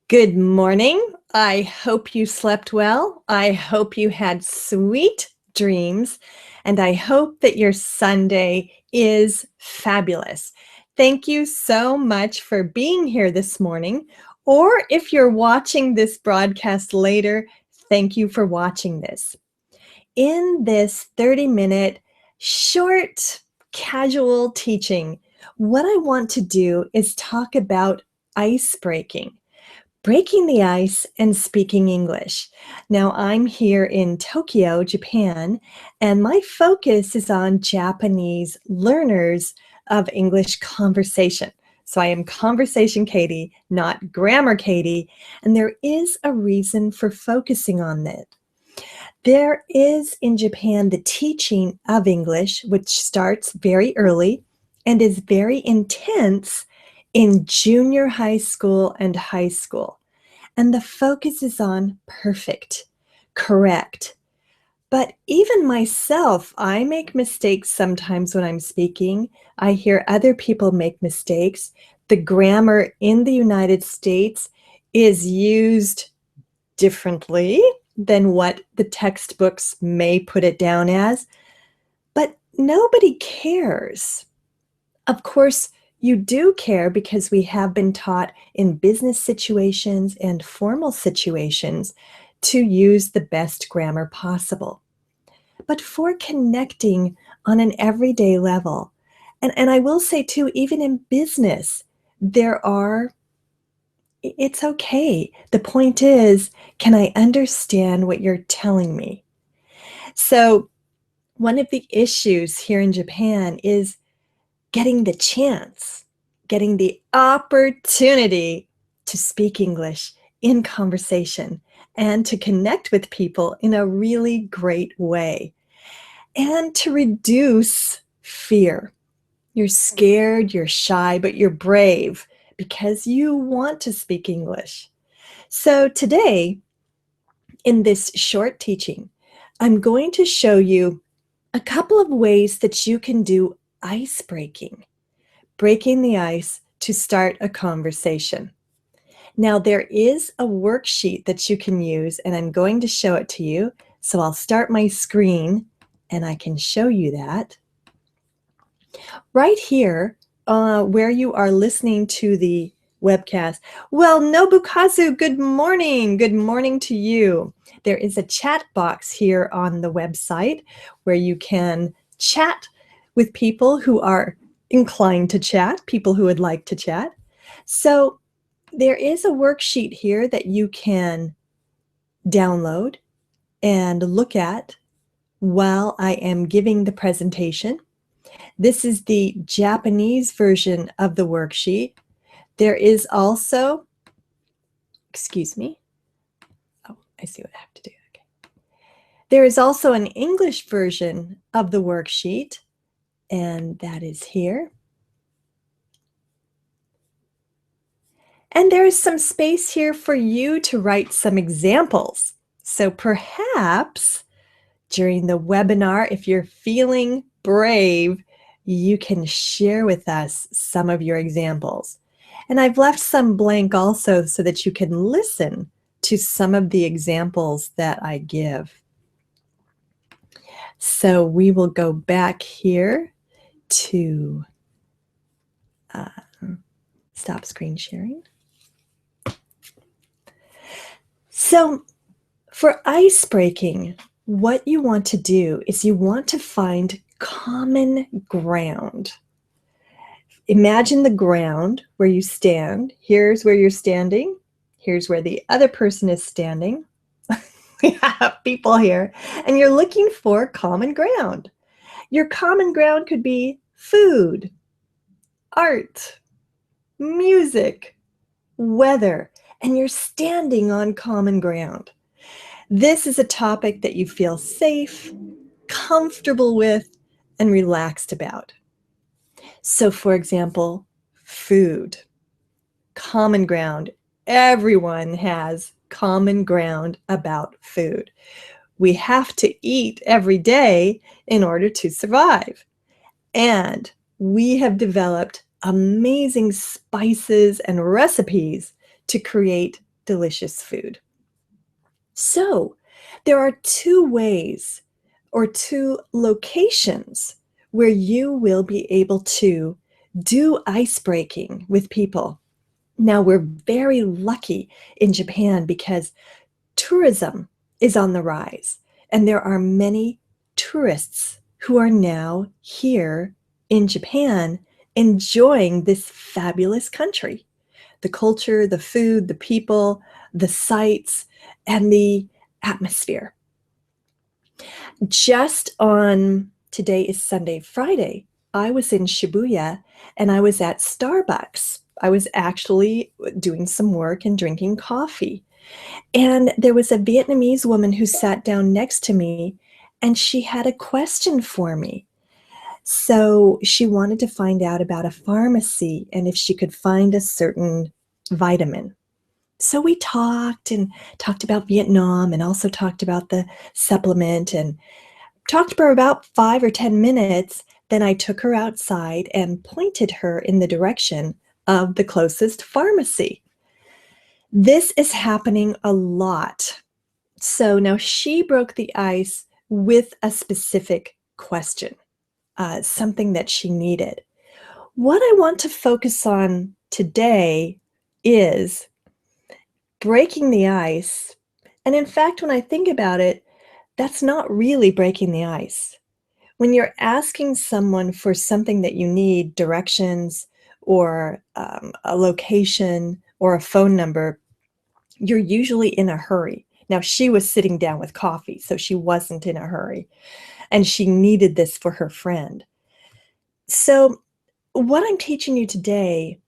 Good morning. I hope you slept well. I hope you had sweet dreams, and I hope that your Sunday is fabulous. Thank you so much for being here this morning. Or if you're watching this broadcast later, thank you for watching this. In this 30-minute short casual teaching, what I want to do is talk about ice breaking the ice and speaking English. Now, I'm here in Tokyo, Japan, and my focus is on Japanese learners of English conversation. So I am Conversation Katie, not Grammar Katie, and there is a reason for focusing on that. There is in Japan the teaching of English, which starts very early and is very intense in junior high school and high school. And the focus is on perfect, correct. But even myself, I make mistakes sometimes when I'm speaking. I hear other people make mistakes. The grammar in the United States is used differently than what the textbooks may put it down as. But nobody cares. Of course, you do care because we have been taught in business situations and formal situations to use the best grammar possible. But for connecting on an everyday level, and I will say too, even in business, it's okay. The point is, can I understand what you're telling me? So one of the issues here in Japan is getting the chance, getting the opportunity to speak English in conversation and to connect with people in a really great way and to reduce fear. You're scared, you're shy, but you're brave because you want to speak English. So today, in this short teaching, I'm going to show you a couple of ways that you can do ice breaking the ice to start a conversation. Now, there is a worksheet that you can use, and I'm going to show it to you. So I'll start my screen, and I can show you that. Right here, where you are listening to the webcast. Well, Nobukazu, good morning. Good morning to you. There is a chat box here on the website where you can chat with people who are inclined to chat, people who would like to chat. So there is a worksheet here that you can download and look at while I am giving the presentation. This is the Japanese version of the worksheet. There is also, excuse me. Oh, I see what I have to do. Okay. There is also an English version of the worksheet, and that is here. And there is some space here for you to write some examples. So perhaps during the webinar, if you're feeling brave, you can share with us some of your examples. And I've left some blank also so that you can listen to some of the examples that I give. So we will go back here to stop screen sharing. So for ice breaking, what you want to do is you want to find common ground. Imagine the ground where you stand. Here's where you're standing. Here's where the other person is standing. We have people here, and you're looking for common ground. Your common ground could be food, art, music, weather, and you're standing on common ground. This is a topic that you feel safe, comfortable with, and relaxed about. So, for example, food, common ground. Everyone has common ground about food. We have to eat every day in order to survive. And we have developed amazing spices and recipes to create delicious food. So there are two ways or two locations where you will be able to do ice breaking with people. Now, we're very lucky in Japan because tourism is on the rise, and there are many tourists who are now here in Japan enjoying this fabulous country. The culture, the food, the people, the sights, and the atmosphere. Just on, today is Sunday, Friday, I was in Shibuya and I was at Starbucks. I was actually doing some work and drinking coffee. And there was a Vietnamese woman who sat down next to me and she had a question for me. So she wanted to find out about a pharmacy and if she could find a certain vitamin. So we talked about Vietnam and also talked about the supplement and talked for about 5 or 10 minutes. Then I took her outside and pointed her in the direction of the closest pharmacy. This is happening a lot. So now she broke the ice with a specific question, something that she needed. What I want to focus on today is breaking the ice. And in fact, when I think about it, that's not really breaking the ice. When you're asking someone for something that you need, directions or a location or a phone number, you're usually in a hurry. Now, she was sitting down with coffee, so she wasn't in a hurry, and she needed this for her friend. So what I'm teaching you today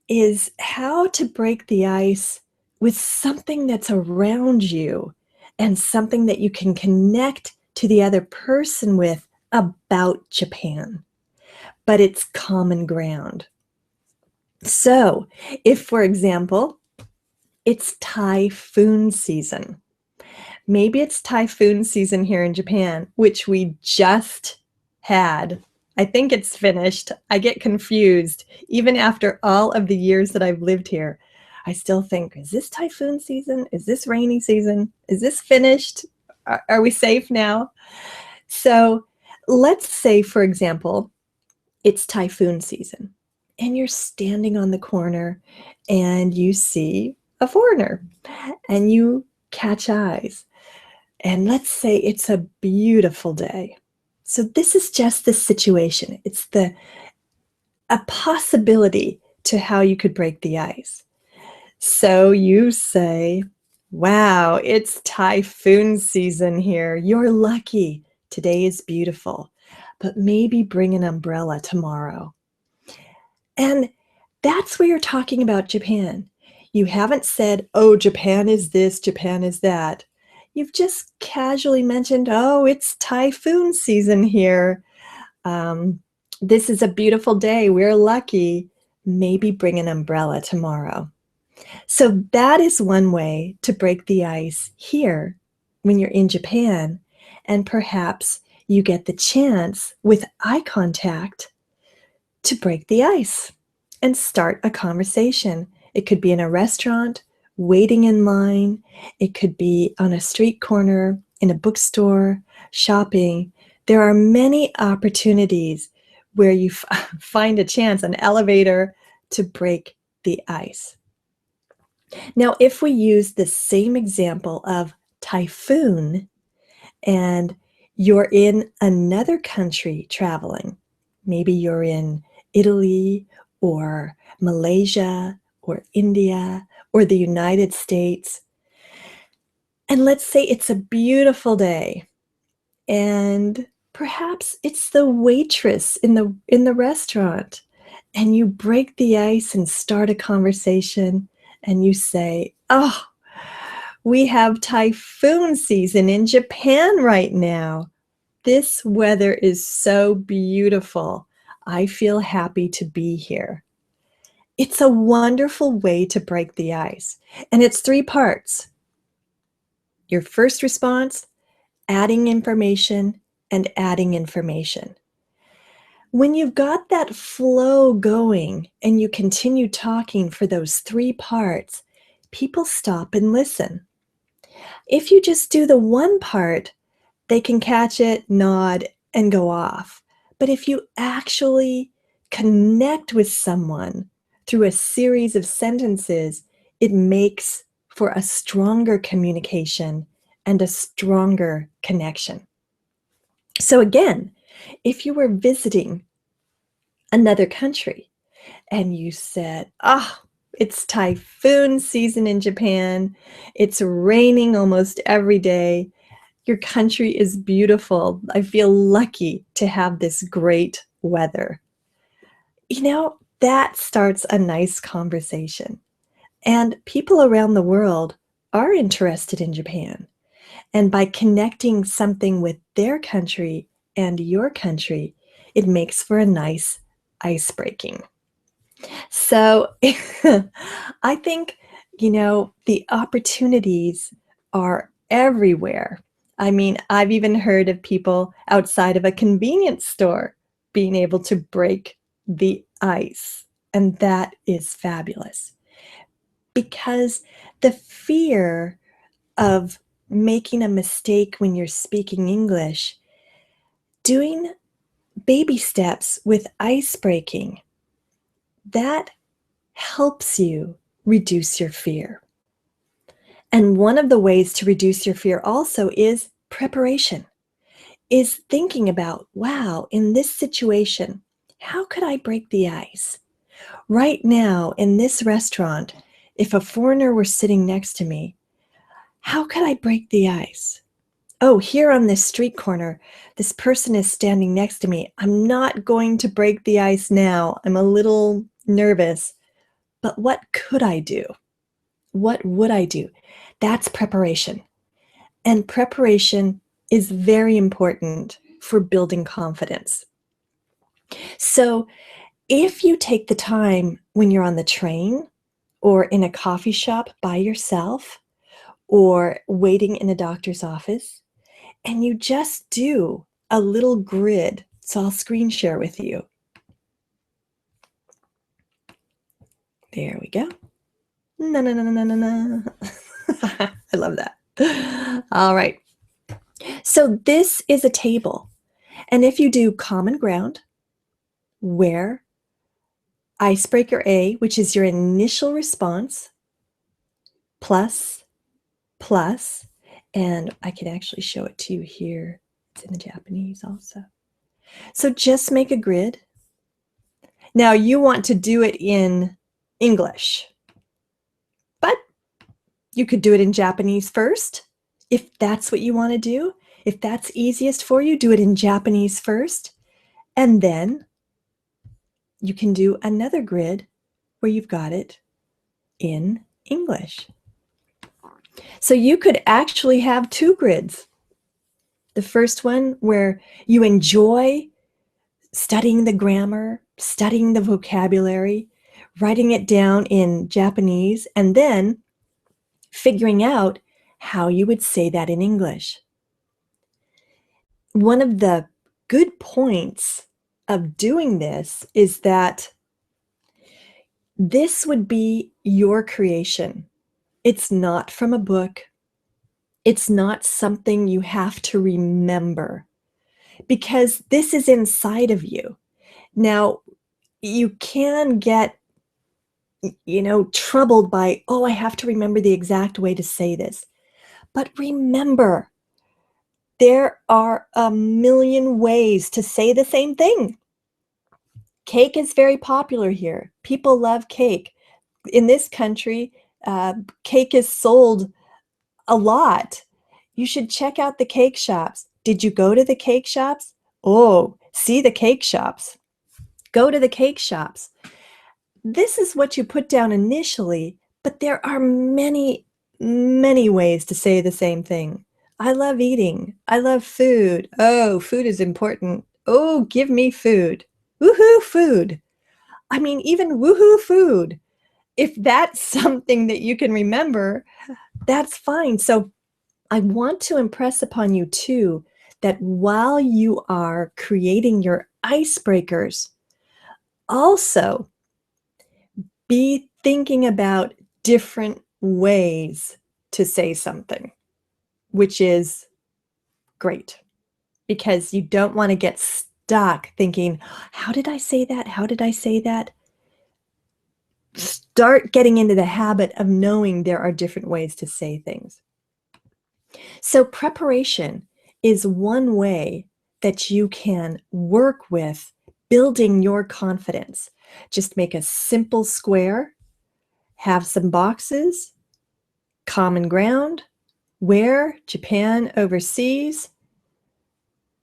is how to break the ice with something that's around you and something that you can connect to the other person with about Japan, but it's common ground. So if, for example, it's typhoon season, maybe it's typhoon season here in Japan, which we just had. I think it's finished. I get confused. Even after all of the years that I've lived here, I still think, is this typhoon season? Is this rainy season? Is this finished? Are we safe now? So let's say, for example, it's typhoon season and you're standing on the corner and you see a foreigner and you catch eyes. And let's say it's a beautiful day. So this is just the situation. It's a possibility to how you could break the ice. So you say, wow, it's typhoon season here. You're lucky. Today is beautiful, but maybe bring an umbrella tomorrow. And that's where you're talking about Japan. You haven't said, oh, Japan is this, Japan is that. You've just casually mentioned, oh, it's typhoon season here. This is a beautiful day. We're lucky. Maybe bring an umbrella tomorrow. So that is one way to break the ice here when you're in Japan, and perhaps you get the chance with eye contact to break the ice and start a conversation. It could be in a restaurant, waiting in line. It could be on a street corner, in a bookstore, shopping. There are many opportunities where you find a chance, an elevator, to break the ice. Now, if we use the same example of typhoon and you're in another country traveling, maybe you're in Italy or Malaysia or India or the United States, and let's say it's a beautiful day and perhaps it's the waitress in the restaurant, and you break the ice and start a conversation and you say, oh, we have typhoon season in Japan right now. This weather is so beautiful. I feel happy to be here. It's a wonderful way to break the ice. And it's 3 parts. Your first response, adding information, and adding information. When you've got that flow going and you continue talking for those 3 parts, people stop and listen. If you just do the one part, they can catch it, nod, and go off. But if you actually connect with someone through a series of sentences, it makes for a stronger communication and a stronger connection. So again, if you were visiting another country and you said, it's typhoon season in Japan, it's raining almost every day, your country is beautiful, I feel lucky to have this great weather. That starts a nice conversation. And people around the world are interested in Japan. And by connecting something with their country and your country, it makes for a nice ice-breaking. So I think, the opportunities are everywhere. I mean, I've even heard of people outside of a convenience store being able to break the ice. And that is fabulous. Because the fear of making a mistake when you're speaking English, doing baby steps with ice breaking, that helps you reduce your fear. And one of the ways to reduce your fear also is preparation, is thinking about, wow, in this situation, how could I break the ice? Right now, in this restaurant, if a foreigner were sitting next to me, how could I break the ice? Oh, here on this street corner, this person is standing next to me. I'm not going to break the ice now. I'm a little nervous. But what could I do? What would I do? That's preparation. And preparation is very important for building confidence. So if you take the time when you're on the train or in a coffee shop by yourself or waiting in a doctor's office, and you just do a little grid, so I'll screen share with you. There we go. No. I love that. All right. So this is a table. And if you do common ground, where icebreaker A, which is your initial response, plus, and I can actually show it to you here. It's in the Japanese also. So just make a grid. Now you want to do it in English, but you could do it in Japanese first. If that's what you want to do, if that's easiest for you, do it in Japanese first. And then you can do another grid where you've got it in English. So you could actually have two grids. The first one where you enjoy studying the grammar, studying the vocabulary, writing it down in Japanese, and then figuring out how you would say that in English. One of the good points of doing this is that this would be your creation. It's not from a book. It's not something you have to remember, because this is inside of you. Now, you can get, troubled by, I have to remember the exact way to say this. But remember, there are a million ways to say the same thing. Cake is very popular here. People love cake. In this country, cake is sold a lot. You should check out the cake shops. Did you go to the cake shops? Oh, see the cake shops. Go to the cake shops. This is what you put down initially, but there are many, many ways to say the same thing. I love eating. I love food. Oh, food is important. Oh, give me food. Woohoo, food. I mean, even woohoo, food. If that's something that you can remember, that's fine. So I want to impress upon you too that while you are creating your icebreakers, also be thinking about different ways to say something, which is great because you don't want to get stuck thinking, how did I say that? How did I say that? Start getting into the habit of knowing there are different ways to say things. So preparation is one way that you can work with building your confidence. Just make a simple square, have some boxes, common ground, where, Japan, overseas,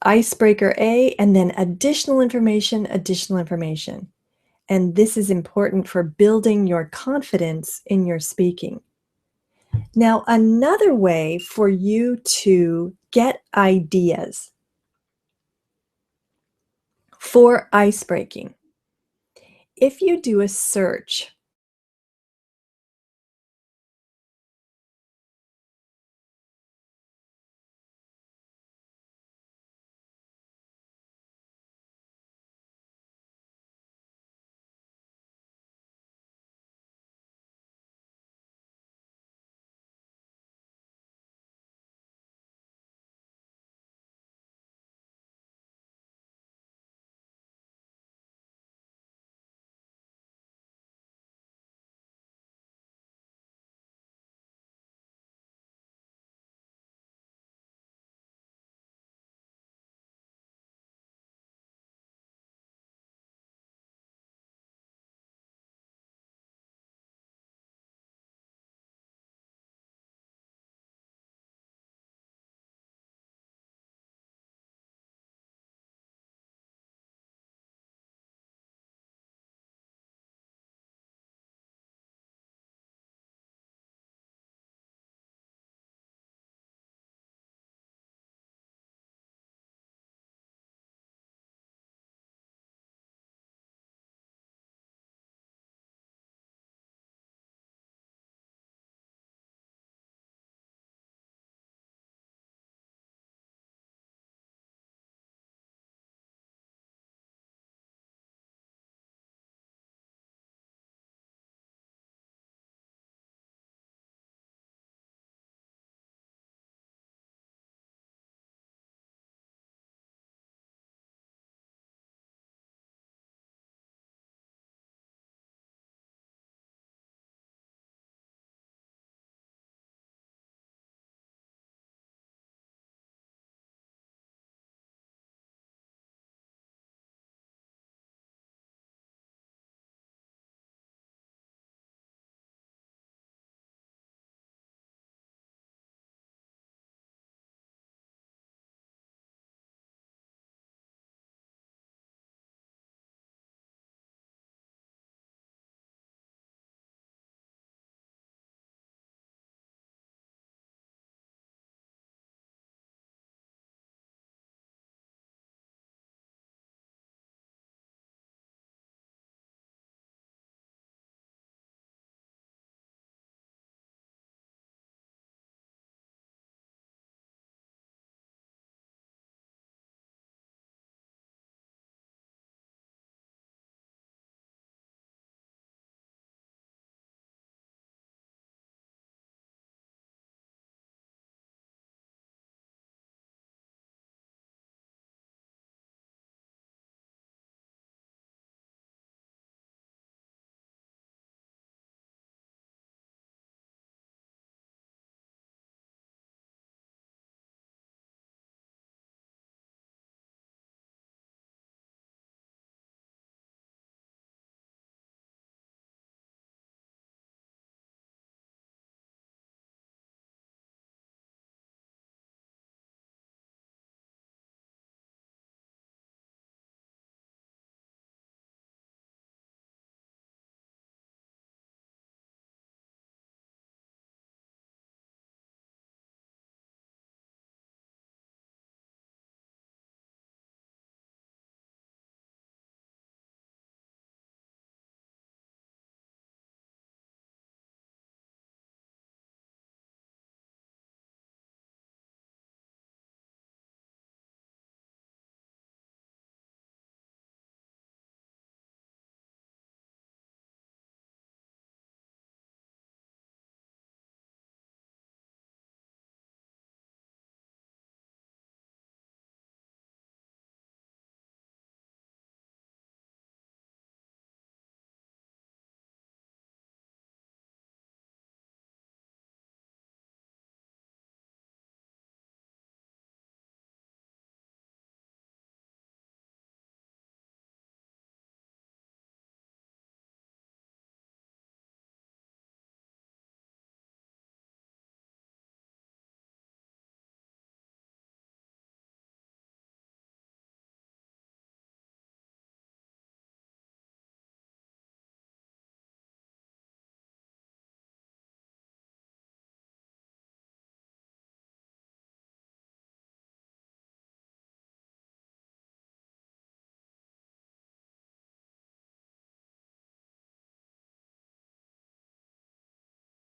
icebreaker A, and then additional information, additional information. And this is important for building your confidence in your speaking. Now, another way for you to get ideas for ice breaking, if you do a search